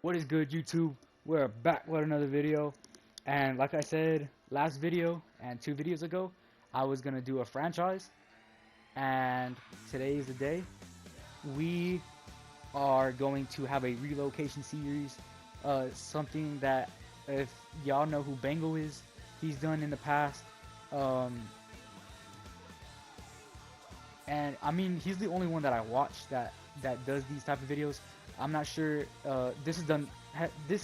What is good, YouTube? We're back with another video, and like I said last video and 2 videos ago, I was gonna do a franchise, and today is the day. We are going to have a relocation series, something that, if y'all know who Bengal is, he's done in the past. Um, and I mean, he's the only one that I watch that does these type of videos. I'm not sure. This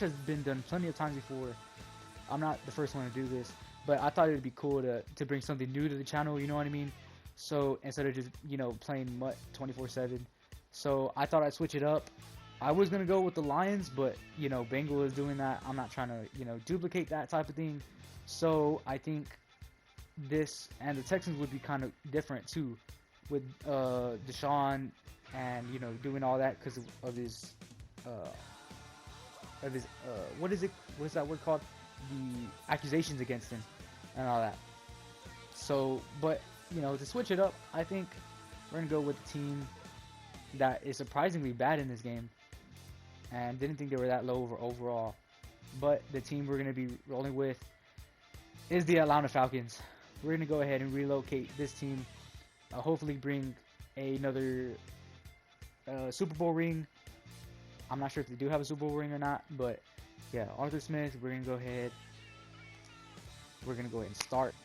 has been done plenty of times before. I'm not the first one to do this, but I thought it'd be cool to bring something new to the channel. You know what I mean? So instead of just playing Mutt 24/7, so I thought I'd switch it up. I was gonna go with the Lions, but Bengal is doing that. I'm not trying to duplicate that type of thing. So I think this and the Texans would be kind of different too, with Deshaun and doing all that because uh, of his what is that word called, the accusations against him and all that. So, but to switch it up, I think we're gonna go with the team that is surprisingly bad in this game, and didn't think they were that low overall. But the team we're gonna be rolling with is the Atlanta Falcons. We're gonna go ahead and relocate this team. Hopefully bring another Super Bowl ring. I'm not sure if they do have a Super Bowl ring or not, but yeah, Arthur Smith. We're gonna go ahead. We're gonna go ahead and start.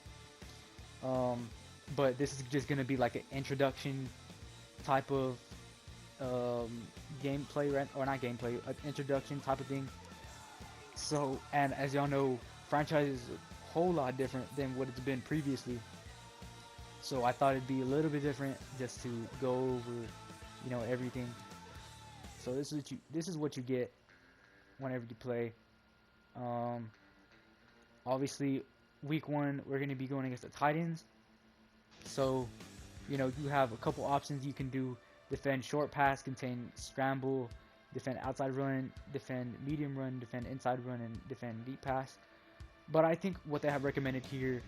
But this is just gonna be like an introduction type of gameplay, or not gameplay, an introduction type of thing. So, and as y'all know, franchise is a whole lot different than what it's been previously. So I thought it'd be a little bit different just to go over, everything. So this is what you get whenever you play. Obviously, week 1 we're gonna be going against the Titans. So, you have a couple options you can do: defend short pass, contain scramble, defend outside run, defend medium run, defend inside run, and defend deep pass. But I think what they have recommended here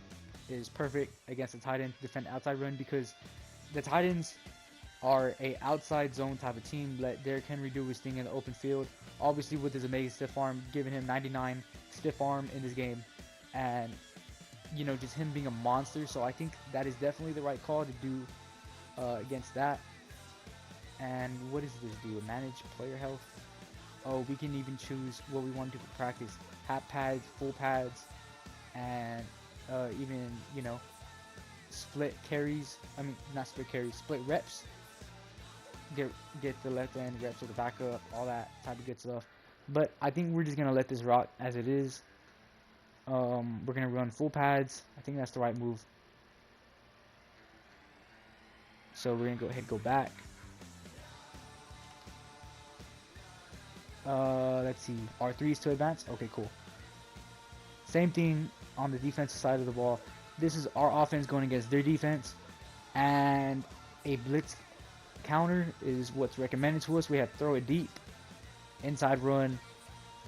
is perfect against the Titans, defend outside run, because the Titans are a outside zone type of team. Let Derrick Henry do his thing in the open field, obviously with his amazing stiff arm, giving him 99 stiff arm in this game, and just him being a monster. So I think that is definitely the right call to do against that. And what does this do? Manage player health. Oh, we can even choose what we want to do for practice: half pads, full pads, and even split carries. I mean, not split carries, split reps. Get the left end reps with the backup, all that type of good stuff. But I think we're just gonna let this rock as it is. We're gonna run full pads. I think that's the right move. So we're gonna go ahead and go back. Let's see, R3s to advance. Okay, cool. Same thing on the defensive side of the ball. This is our offense going against their defense, and a blitz counter is what's recommended to us. We have throw it deep, inside run,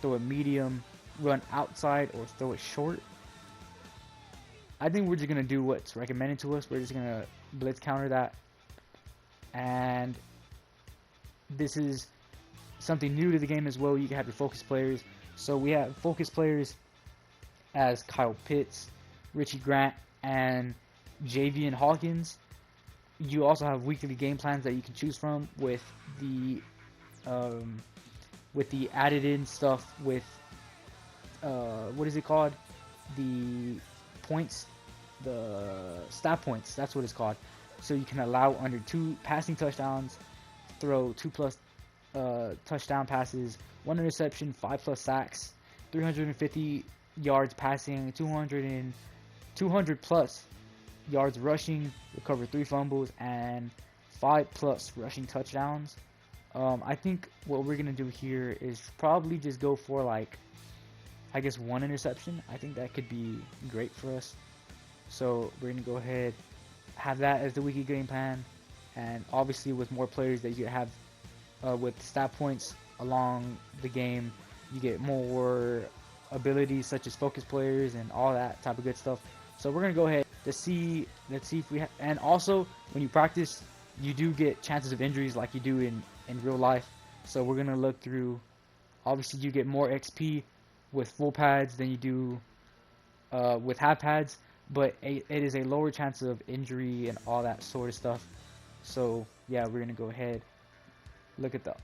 throw it medium, run outside, or throw it short. I think we're just gonna do what's recommended to us. We're just gonna blitz counter that, and this is something new to the game as well. You can have your focus players. So we have focus players as Kyle Pitts, Richie Grant, and Javian Hawkins. You also have weekly game plans that you can choose from with the added in stuff with what is it called? The points, the stat points. That's what it's called. So you can allow under 2 passing touchdowns, throw 2+ touchdown passes, 1 interception, 5+ sacks, 350 yards passing, 200+ yards rushing, recover 3 fumbles, and 5+ rushing touchdowns. I think what we're gonna do here is probably just go for, like, I guess 1 interception. I think that could be great for us. So we're gonna go ahead, have that as the weekly game plan, and obviously with more players that you have with stat points along the game, you get more abilities such as focus players and all that type of good stuff. So we're gonna go ahead to see. Let's see if we have. And also, when you practice, you do get chances of injuries like you do in real life. So we're gonna look through Obviously, you get more XP with full pads than you do with half pads, but it is a lower chance of injury and all that sort of stuff. So yeah, we're gonna go ahead, look at the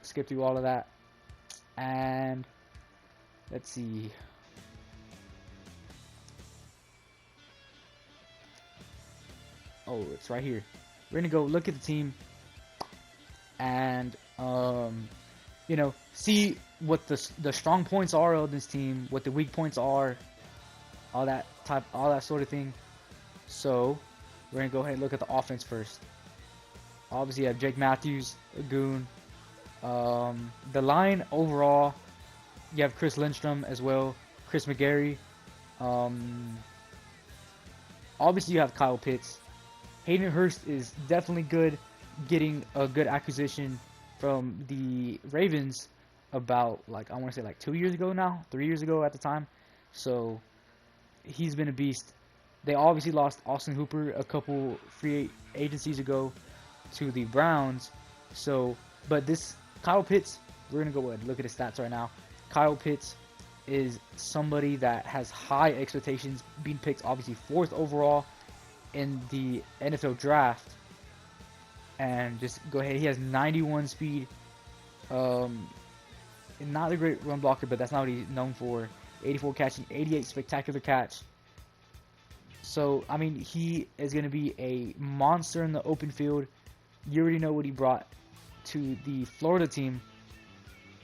skip through all of that, and let's see. Oh, it's right here. We're gonna go look at the team and you know, see what the strong points are of this team, what the weak points are, all that sort of thing. So we're gonna go ahead and look at the offense first. Obviously, you have Jake Matthews, a goon. The line overall, you have Chris Lindstrom as well, Chris McGarry. Obviously, you have Kyle Pitts. Hayden Hurst is definitely good, getting a good acquisition from the Ravens about, like, I want to say like 2 years ago now, 3 years ago at the time. So he's been a beast. They obviously lost Austin Hooper a couple free agencies ago to the Browns. So, but this Kyle Pitts, we're gonna go ahead and look at his stats right now. Kyle Pitts is somebody that has high expectations, being picked obviously 4th overall in the NFL draft. And just go ahead, he has 91 speed. Not a great run blocker, but that's not what he's known for. 84 catching, 88 spectacular catch. So, I mean, he is going to be a monster in the open field. You already know what he brought to the Florida team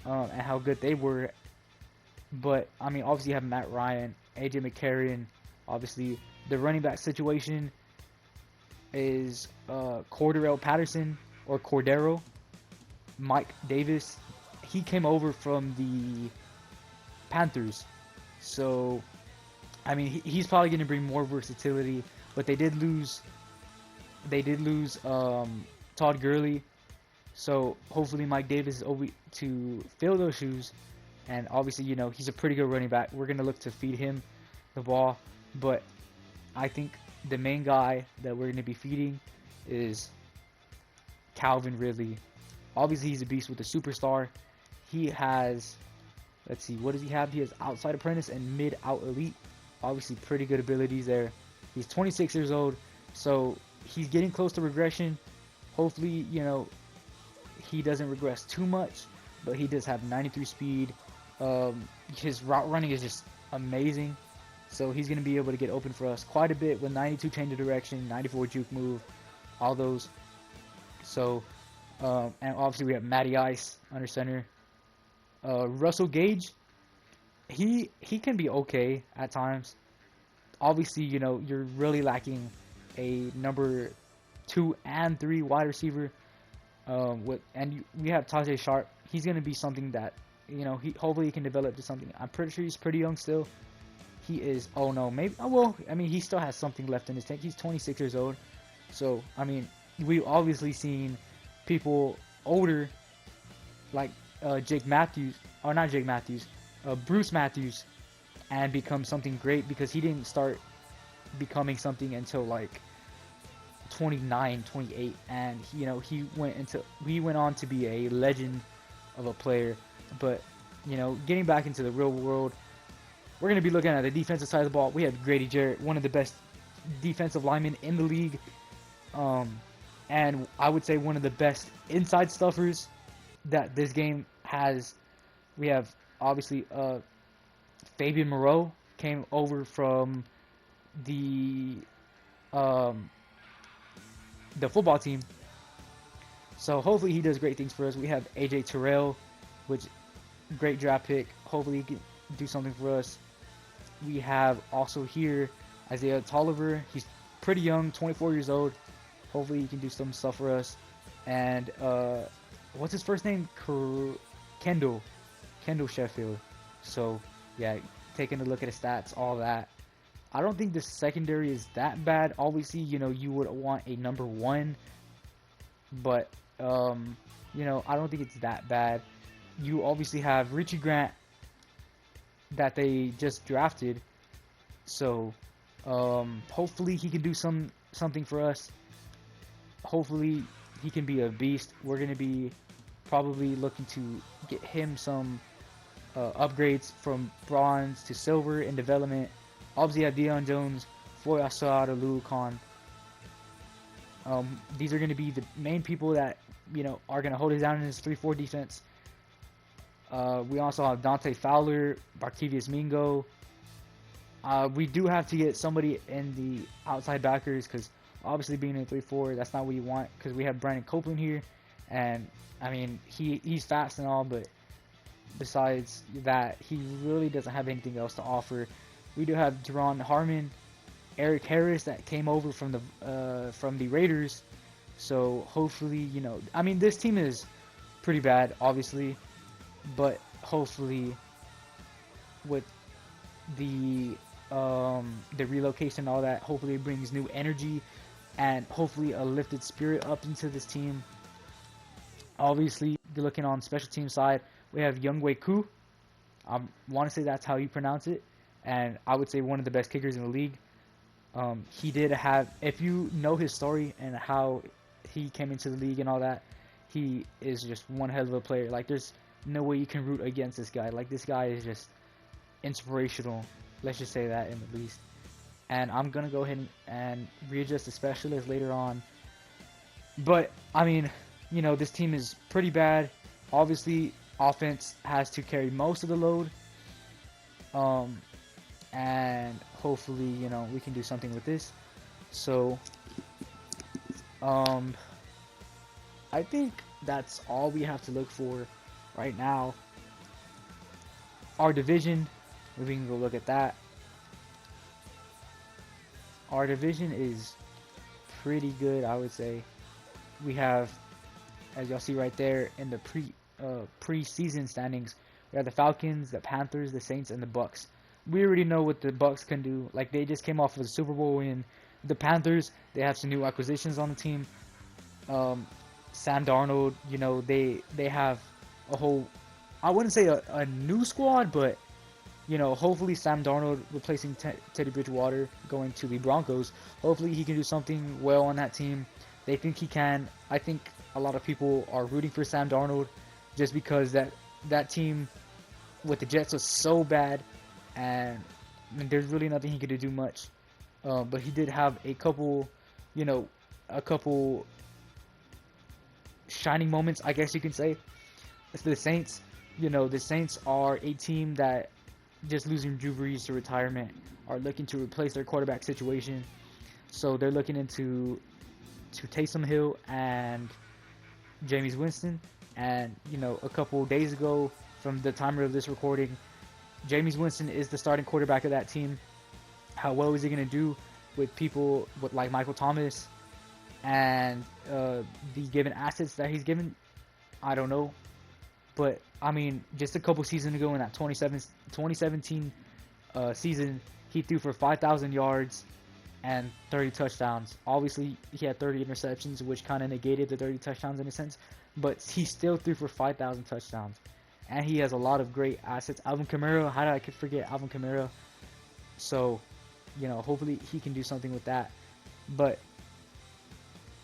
and how good they were. But, I mean, obviously you have Matt Ryan, AJ McCarron. Obviously, the running back situation is Cordero Patterson or Cordero. Mike Davis, he came over from the Panthers. So, I mean, he's probably going to bring more versatility. But they did lose Todd Gurley. So, hopefully Mike Davis is over to fill those shoes. And obviously, you know, he's a pretty good running back. We're going to look to feed him the ball. But I think the main guy that we're going to be feeding is Calvin Ridley. Obviously, he's a beast with the superstar. He has, let's see, what does he have? He has outside apprentice and mid-out elite. Obviously, pretty good abilities there. He's 26 years old, so he's getting close to regression. Hopefully, you know, he doesn't regress too much, but he does have 93 speed. His route running is just amazing. So he's going to be able to get open for us quite a bit with 92 change of direction, 94 juke move, all those. So, and obviously we have Matty Ice under center. Russell Gage, he can be okay at times. Obviously, you know, you're really lacking a number 2 and 3 wide receiver. We have Tajay Sharp. He's going to be something that, you know, hopefully he can develop to something. I'm pretty sure he's pretty young still. He is, oh no, maybe, oh well, I mean, he still has something left in his tank. He's 26 years old. So, I mean, we've obviously seen people older, like Bruce Matthews, and become something great because he didn't start becoming something until like 29, 28. And, you know, he went on to be a legend of a player. But, you know, getting back into the real world, we're going to be looking at the defensive side of the ball. We have Grady Jarrett, one of the best defensive linemen in the league. And I would say one of the best inside stuffers that this game has. We have, obviously, Fabian Moreau came over from the football team. So hopefully he does great things for us. We have AJ Terrell, which great draft pick. Hopefully he can do something for us. We have also here Isaiah Tolliver. He's pretty young, 24 years old. Hopefully he can do some stuff for us. And what's his first name? Kendall Sheffield. So yeah, taking a look at his stats, all that. I don't think the secondary is that bad. Obviously, you know, you would want a number 1, but you know, I don't think it's that bad. You obviously have Richie Grant that they just drafted, so hopefully he can do something for us. Hopefully he can be a beast. We're gonna be probably looking to get him some upgrades from bronze to silver in development. Obviously, you have Deion Jones, Foy Asad, Lulu Khan. These are going to be the main people that are going to hold it down in his 3-4 defense. We also have Dante Fowler, Barkevius Mingo. We do have to get somebody in the outside backers because obviously being in 3-4, that's not what you want because we have Brandon Copeland here. And, I mean, he's fast and all, but besides that, he really doesn't have anything else to offer. We do have Deron Harmon, Eric Harris that came over from the Raiders. So hopefully, I mean, this team is pretty bad, obviously, but hopefully with the relocation and all that, hopefully it brings new energy and hopefully a lifted spirit up into this team. Obviously, looking on special team side, we have Younghoe Koo. I want to say that's how you pronounce it, and I would say one of the best kickers in the league. He did have, if you know his story and how he came into the league and all that, he is just one hell of a player. Like, there's no way you can root against this guy. Like, this guy is just inspirational. Let's just say that in the least. And I'm going to go ahead and readjust the specialist later on. But, I mean, this team is pretty bad. Obviously, offense has to carry most of the load. And hopefully, we can do something with this. So, I think that's all we have to look for right now. Our division, we can go look at that. Our division is pretty good, I would say. We have, as y'all see right there in the preseason standings, we have the Falcons, the Panthers, the Saints, and the Bucks. We already know what the Bucks can do. Like, they just came off of a Super Bowl win. The Panthers, they have some new acquisitions on the team. Sam Darnold, they have a whole, I wouldn't say a new squad, but hopefully Sam Darnold replacing Teddy Bridgewater going to the Broncos. Hopefully he can do something well on that team. They think he can. I think a lot of people are rooting for Sam Darnold just because that team with the Jets was so bad, and I mean, there's really nothing he could do much. But he did have a couple shining moments, I guess you can say. It's the Saints. The Saints are a team that, just losing Drew Brees to retirement, are looking to replace their quarterback situation. So they're looking into Taysom Hill and Jameis Winston. And, a couple days ago, from the timer of this recording, Jameis Winston is the starting quarterback of that team. How well is he going to do with people like Michael Thomas and the given assets that he's given? I don't know. But, I mean, just a couple seasons ago in that 2017 season, he threw for 5,000 yards and 30 touchdowns. Obviously, he had 30 interceptions, which kind of negated the 30 touchdowns in a sense. But he still threw for 5,000 touchdowns. And he has a lot of great assets. Alvin Kamara, how did I forget Alvin Kamara? So, hopefully he can do something with that. But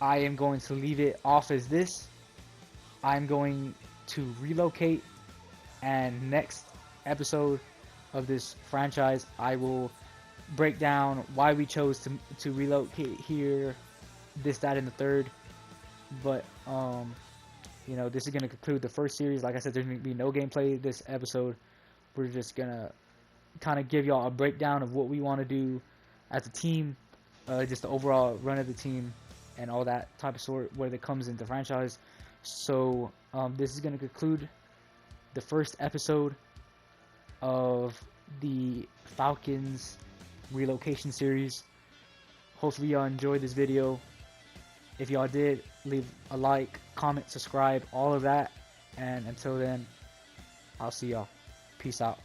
I am going to leave it off as this. I'm going to relocate, and next episode of this franchise, I will break down why we chose to relocate here, this, that, and the third. But this is going to conclude the first series. Like I said, there's going to be no gameplay this episode. We're just going to kind of give y'all a breakdown of what we want to do as a team, just the overall run of the team and all that type of sort, where it comes into franchise. So this is going to conclude the first episode of the Falcons relocation series. Hopefully y'all enjoyed this video. If y'all did, leave a like, comment, subscribe, all of that. And until then, I'll see y'all. Peace out.